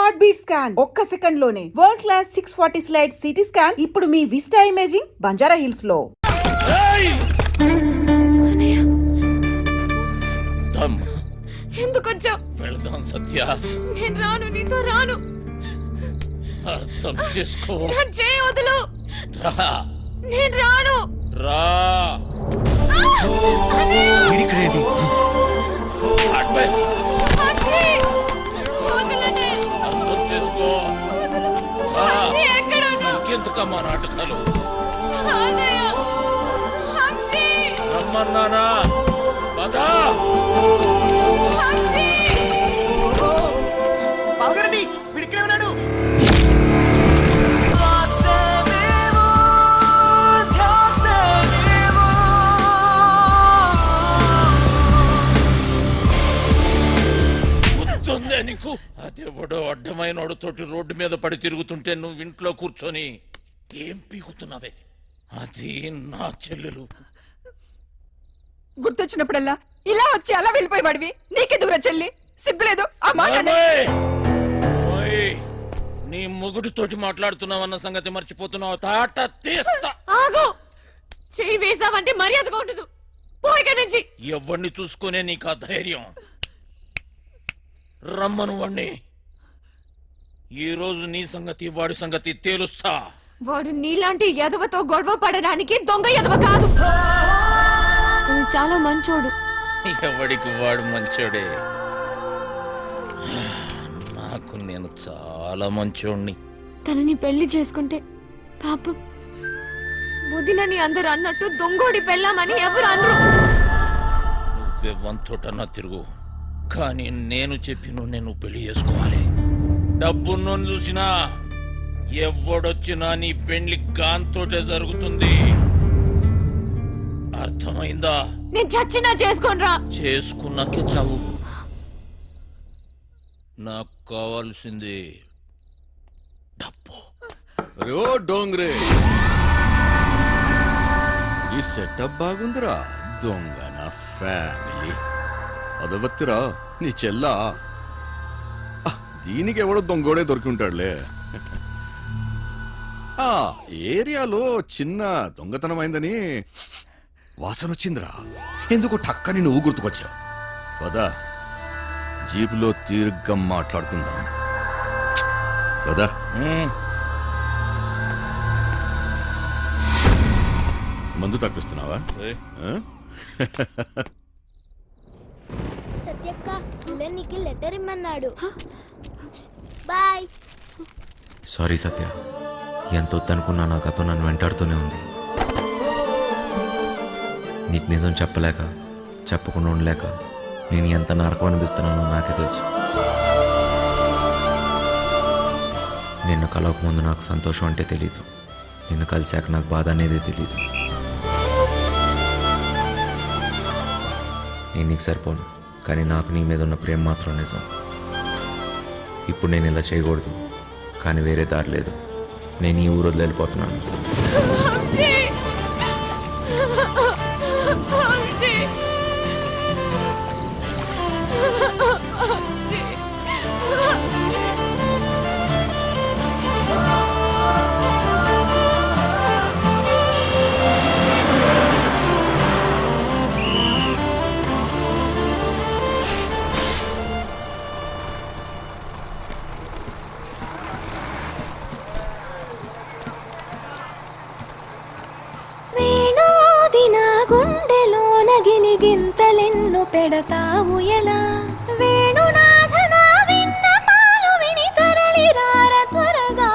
Heart beat scan ఒక్క second లోనే world class 640 slide CT scan ఇప్పుడు మీ విస్టా ఇమేజింగ్ బంజారా హిల్స్ లో. ఎందుకు వచ్చావు? వెళ్దాం సత్య. నేను రాను, నీతో రాను. అర్థం చేసుకో. చేయి వదులు. రా. నేను రాను. రా. అర్థం చేసుకో. ఇంకెందుకమ్మా నాటకాలు? రమ్మన్నానా? పదా. వీడిక్కడే ఉన్నాడు. నీకు అదేవడో అడ్డమైన తోటి రోడ్డు మీద పడి తిరుగుతుంటే నువ్వు ఇంట్లో కూర్చొని ఏం పీకుతున్నావే? అది నా చెల్లెలు. గుర్తొచ్చినప్పుడల్లా ఇలా వచ్చి అలా వెళ్ళిపోయేవాడివి. నీకెందుకురా చెల్లి? సిగ్గులేదు ఆ మాట? నీ మొగుడితోటి మాట్లాడుతున్నావన్న సంగతి మర్చిపోతున్నావు. తాట తీస్తా. ఆగు. చెయ్యి వేసావంటే మర్యాదగా ఉండదు. పోయిక నుంచి. ఎవరిని చూసుకునే నీకు ఆ ధైర్యం? రమ్మను వాణ్ణి. ఈ రోజు నీ సంగతి వాడి సంగతి తేలుస్తా. వాడు నీలాంటి ఎదవతో గొడవ పడడానికి దొంగ ఎదవ కాదు. చాలా మంచోడు. ఎవడికి వాడు మంచోడే. నాకు నేను చాలా మంచోడిని. తనని పెళ్లి చేసుకుంటే పాపం వదినని అందరు అన్నట్టు దొంగోడి పెళ్ళామని ఎవరు అనరు. నువ్వే వంతోటన్నా తిరుగు, కానీ నేను చెప్పిన నేను పెళ్లి చేసుకోవాలి. డబ్బున్నోని చూసినా ఎవడొచ్చినా నీ పెళ్లి గాంతోటే జరుగుతుంది. అర్థమైందా? నేను చచ్చినా చేసుకోనరా. చేసుకున్నాకే చావు. నాకు కావాల్సింది డబ్బు. డోంగ్రే, ఈ సెటప్ బాగుందిరా. దొంగ నా ఫ్యామిలీ అదవత్తిరా నీ చెల్లా. దీనికి ఎవడో దొంగోడే దొరికి ఉంటాడులే. ఆ ఏరియాలో చిన్న దొంగతనం అయిందని వాసన వచ్చిందిరా. ఎందుకు టక్కని నువ్వు గుర్తుకొచ్చావు. పద, జీపులో తీర్ఘం మాట్లాడుకుందాం. పద. మందు తప్పిస్తున్నావా? సత్యక్క నీకు లెటర్ ఇమ్మన్నాడు. బాయ్. సారీ సత్య, ఎంత వద్దనుకున్నా నా కథ నన్ను వెంటాడుతూనే ఉంది. నీకు నిజం చెప్పలేక, చెప్పకుండా ఉండలేక నేను ఎంత నరకం అనిపిస్తున్నానో నాకే తెలుసు. నిన్ను కలవకముందు నాకు సంతోషం అంటే తెలీదు. నిన్ను కలిశాక నాకు బాధ అనేది తెలీదు. నేను నీకు సరిపోను, కానీ నాకు నీ మీద ఉన్న ప్రేమ మాత్రం నిజం. ఇప్పుడు నేను ఇలా చేయకూడదు, కానీ వేరే దారి లేదు. నేను ఈ ఊరు వదిలి వెళ్ళిపోతున్నాను. గింతలెన్ను పెడతావు ఎలా? వేణునాథన విన్న పాలు విని తరలి రార త్వరగా.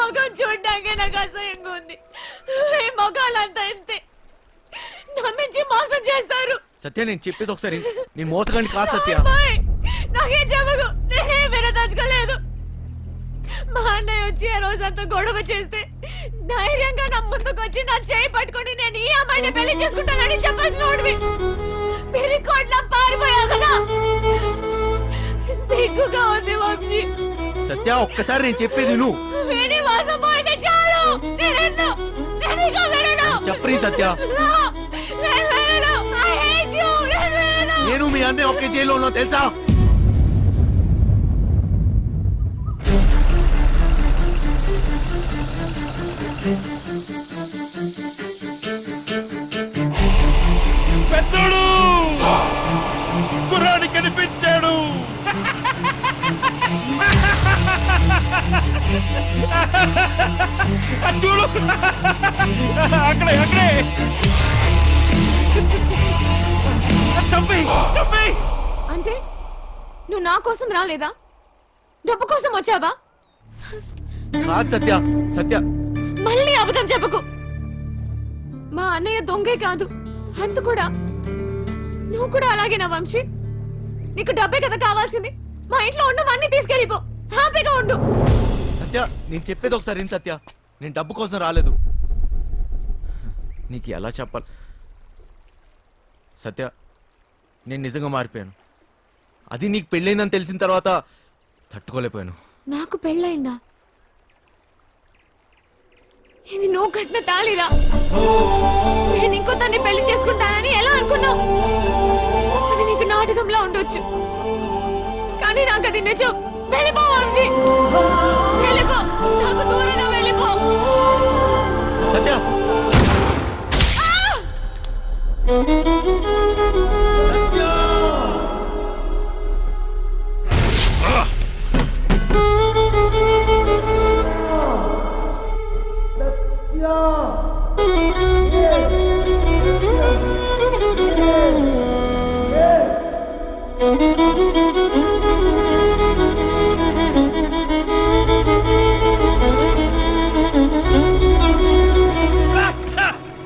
మొఖం చూడడానికి నాకు అసహ్యంగా ఉంది. ఈ మొఖాలంతా ఇంతే, నమ్మించి మోసం చేస్తారు. సత్య నేను చెప్పేది ఒకసారి, నేను మోసగాన్ని కాదు సత్య. అమ్మాయి, నాకేం చెప్పకు, నేనే వినదలుచుకోలేదు. మా అన్నయ్య వచ్చి ఆ రోజంతా గొడవ చేస్తే ధైర్యంగా నా ముందుకు వచ్చి నా చేయి పట్టుకొని నేను ఈ అమ్మాయిని పెళ్లి చేసుకుంటానని చెప్పాల్సిన వాడివి. పిరికోట్లా పారిపోయా కదా. సిగ్గుగా ఉంది వంశీ. సత్య ఒక్కసారి నేను చెప్పేది నువ్వు విని మోసపోయితే చాలు. నేను ఇక వెళ్ళను. చెప్పరి సత్య. నేను వెళ్ళను. I hate you. నేను వెళ్ళను. నేను మీ అన్నయ్య ఒకే జైల్లో ఉన్నా తెలుసా? పెద్దోడు కుర్రాడి కనిపించాడు. చూడు, అక్కడే అక్కడే. చంపి అంటే నువ్వు నా కోసం రాలేదా? డబ్బు కోసం వచ్చావా? కాదు సత్య. సత్య మళ్ళీ అబద్ధం చెప్పకు. మా అన్నయ్య దొంగే కాదు, అంత కూడా. నువ్వు కూడా అలాగేనా వంశీ? నీకు డబ్బే కదా కావాల్సింది. మా ఇంట్లో ఉన్నవన్నీ తీసుకెళ్ళిపో, హ్యాపీగా ఉండు. సత్య నేను చెప్పేది ఒకసారి విను సత్య. నేను డబ్బు కోసం రాలేదు. నీకు ఎలా చెప్పాలి సత్య, నేను నిజంగా మారిపోయాను. అది నీకు పెళ్ళైందని తెలిసిన తర్వాత తట్టుకోలేకపోయాను. నాకు పెళ్ళయిందా? ఇది నువ్వు కట్టిన తాళిరా. నేను ఇంకో తన్ని పెళ్లి చేసుకుంటానని ఎలా అనుకున్నావు? అది నీకు నాటకంలా ఉండొచ్చు, కానీ నాకు అది నిజం. వెళ్ళిపో వంశీ, వెళ్ళిపో. నాకు దూరంగా వెళ్ళిపో. సత్య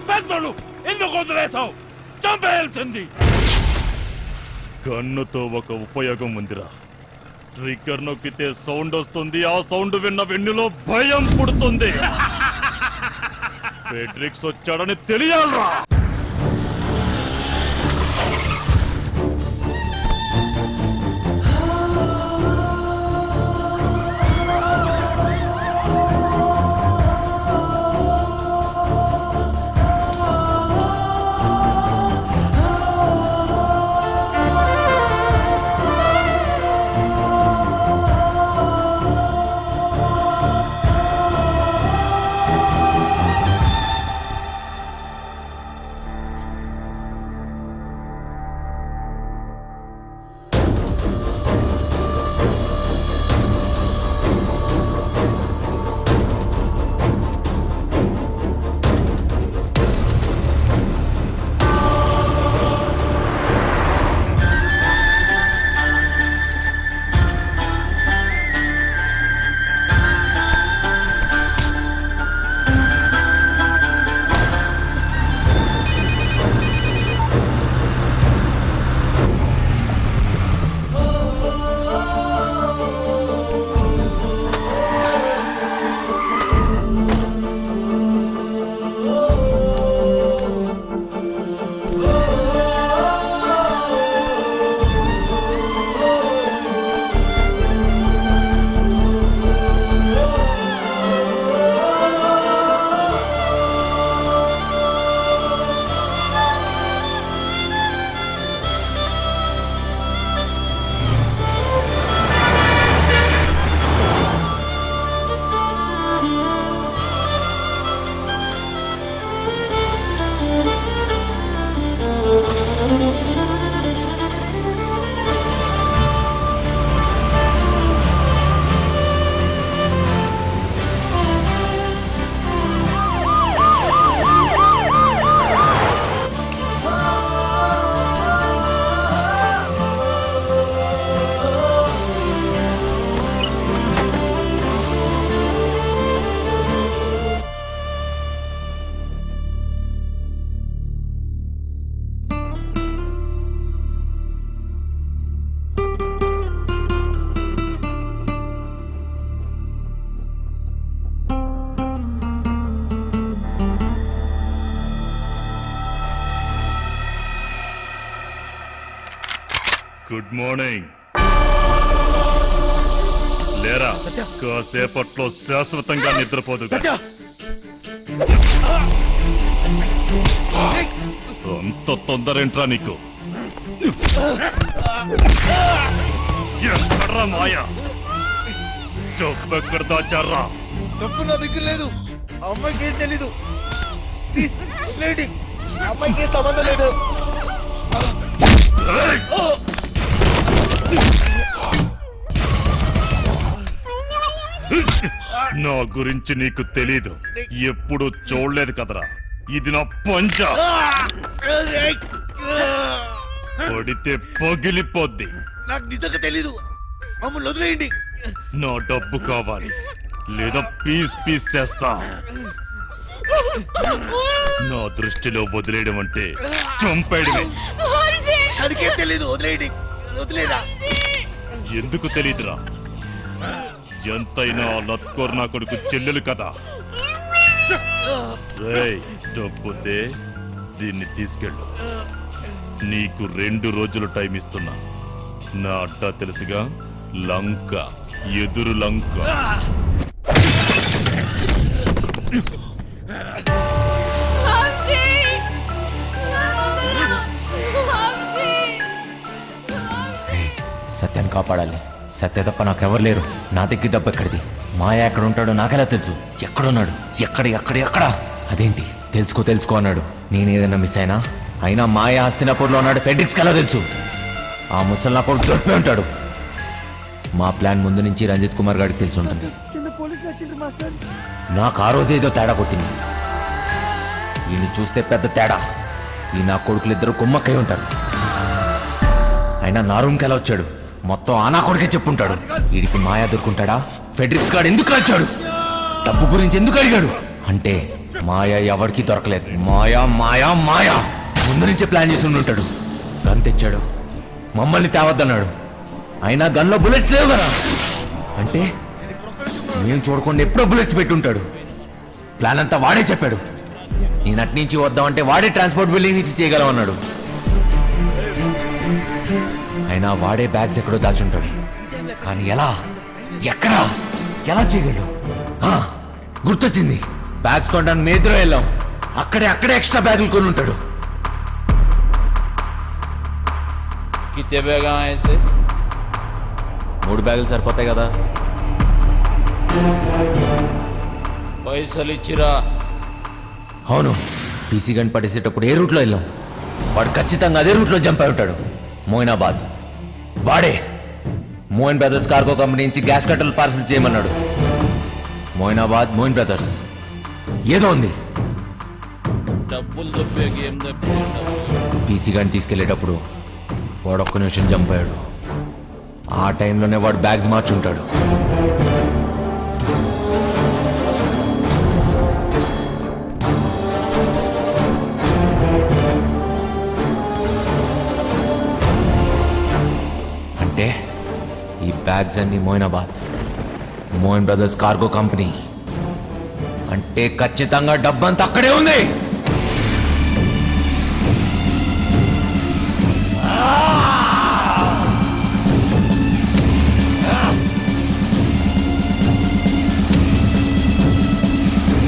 పెద్దోడు ఎందుకు వదిలేసావు? చంపేయాల్సింది. గన్నుతో ఒక ఉపయోగం ఉందిరా. ట్రిగ్గర్ నొక్కితే సౌండ్ వస్తుంది. ఆ సౌండ్ విన్న వెన్నులో భయం పుడుతుంది. ఫెడ్రిక్స్ వచ్చాడని తెలియాలరా. Good morning. లేరా, కాసేపట్లో శాశ్వతంగా నిద్రపోదు. అంత తొందరేంట్రా నీకు? ఎక్కడ్రా మాయా? డబ్బెక్కడ దాచారా? డబ్బు నా దగ్గర లేదు. అమ్మాయికి ఏం తెలీదు. ప్లీజ్ వదిలేయండి. అమ్మాయికి ఏం సంబంధం లేదు. నా గురించి నీకు తెలీదు. ఎప్పుడు చూడలేదు కదరా. ఇది నా పంచ. పడితే పగిలిపోద్ది. నాకు నిజంగా తెలీదు. మమ్మల్ని వదిలేయండి. నా డబ్బు కావాలి, లేదా పీస్ పీస్ చేస్తా. నా దృష్టిలో వదిలేయడం అంటే చంపేయడమే. దానికేం తెలీదు. వదిలేయండి. వదిలేరా. ఎందుకు తెలీదురా? ఎంతైనా లత్కోర్ నా కొడుకు చెల్లెలు కదా. రేయ్, డబ్బుతే దీన్ని తీసుకెళ్ళు. నీకు 2 రోజులు టైం ఇస్తున్నా. నా అడ్డా తెలుసుగా, లంక, ఎదురు లంక. సత్యాన్ని కాపాడాలి. సత్య తప్ప నాకెవరు లేరు. నా దగ్గర దెబ్బ ఎక్కడిది? మాయా ఎక్కడ ఉంటాడో నాకెలా తెలుసు? ఎక్కడున్నాడు? ఎక్కడ? అదేంటి తెలుసుకో అన్నాడు. నేనేదన్నా మిస్ అయినా మాయా హస్తినాపూర్లో ఉన్నాడు. ఫెడ్రిక్స్కి ఎలా తెలుసు? ఆ ముసలి నా కొడుకు దొరికిపోయి ఉంటాడు. మా ప్లాన్ ముందు నుంచి రంజిత్ కుమార్ గారికి తెలిసి ఉంటుంది. నాకు ఆ రోజు ఏదో తేడా కొట్టింది. ఈయన చూస్తే పెద్ద తేడా. ఈ నా కొడుకులు ఇద్దరు కుమ్మక్కై ఉంటారు. అయినా నా రూమ్కి ఎలా వచ్చాడు? మొత్తం ఆ నా కొడుకే చెప్పుంటాడు. వీడికి మాయా దొరుకుంటాడా? ఫెడ్రిక్స్ గాడు ఎందుకు వచ్చాడు? డబ్బు గురించి ఎందుకు అడిగాడు? అంటే మాయా ఎవరికి దొరకలేదు. మాయా ముందు నుంచే ప్లాన్ చేసి ఉంటాడు. గన్ తెచ్చాడు, మమ్మల్ని తేవద్దన్నాడు. అయినా గన్లో బుల్లెట్స్ లేవు కదా. అంటే మేము చూడకుండా ఎప్పుడో బుల్లెట్స్ పెట్టుంటాడు. ప్లాన్ అంతా వాడే చెప్పాడు. నేను అటు నుంచి వద్దామంటే వాడే ట్రాన్స్పోర్ట్ బిల్డింగ్ నుంచి చేయగలం అన్నాడు. అయినా వాడే బ్యాగ్స్ ఎక్కడో దాచుంటాడు. కానీ ఎలా చేయగలడు? గుర్తొచ్చింది. బ్యాగ్స్ కొనడానికి మేద్రో వెళ్ళాం. అక్కడే ఎక్స్ట్రా బ్యాగులు కొని ఉంటాడు. कितने बैग आए ऐसे? 3 బ్యాగులు సరిపోతాయి కదా. పైసలు ఇచ్చిరా? అవును. పీసీ గన్ పడేసేటప్పుడు ఏ రూట్లో వెళ్ళాం? వాడు ఖచ్చితంగా అదే రూట్లో జంప్ అయి ఉంటాడు. మోయినాబాద్. వాడే మోయిన్ బ్రదర్స్ కార్గో కంపెనీ నుంచి గ్యాస్ కట్టలు పార్సల్ చేయమన్నాడు. మోయినాబాద్, మోయిన్ బ్రదర్స్ ఏదో ఉంది. డబ్బులు దొబ్బే గేమ్ దొబ్బే. పీసీ గన్ తీసుకెళ్లేటప్పుడు వాడు ఒక్క నిమిషం జంప్ అయ్యాడు. ఆ టైంలోనే వాడు బ్యాగ్స్ మార్చుంటాడు. అంటే ఈ బ్యాగ్స్ అన్ని Moinabad, Moin brothers cargo company. అంటే ఖచ్చితంగా డబ్బంతా అక్కడే ఉంది.